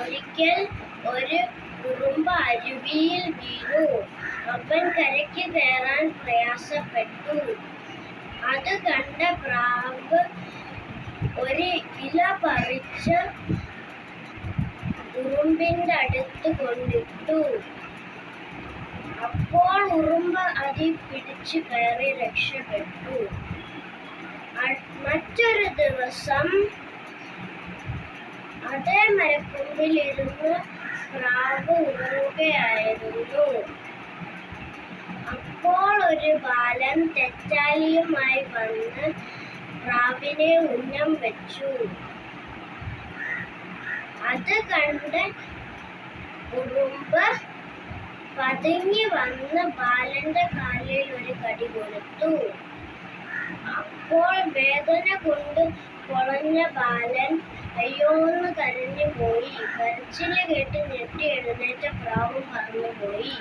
ഒരിക്കൽ ഒരു ഉറുമ്പ് അരുവിയിൽ വീണു. അവൻ കരയ്ക്ക് കയറാൻ പ്രയാസപ്പെട്ടു. അത് കണ്ട പ്രാവ് ഒരു ഇല പറിച്ച് ഉറുമ്പിന്റെ അടുത്ത് കൊണ്ടിട്ടു. അപ്പോൾ ഉറുമ്പ് അതിൽ പിടിച്ചു കയറി രക്ഷപ്പെട്ടു. മറ്റൊരു ദിവസം അതേ മരക്കൊമ്പിൽ ഇരുന്ന് പ്രാവ് ഉറങ്ങുകയായിരുന്നു. അപ്പോൾ ഒരു ബാലൻ തെറ്റാലിയുമായി വന്ന് പ്രാവിനെ ഉന്നം വെച്ചു. അത് കണ്ട് ഉറുമ്പ് പതുങ്ങി വന്ന് ബാലന്റെ കാലിൽ ഒരു കടി കൊടുത്തു. അപ്പോൾ വേദന കൊണ്ട് പൊളഞ്ഞ ബാലൻ അയ്യോന്ന് കരഞ്ഞുപോയി. കരച്ചില് കേട്ട് ഞെട്ടി എഴുന്നേറ്റ പ്രാവ് പറന്നുപോയി.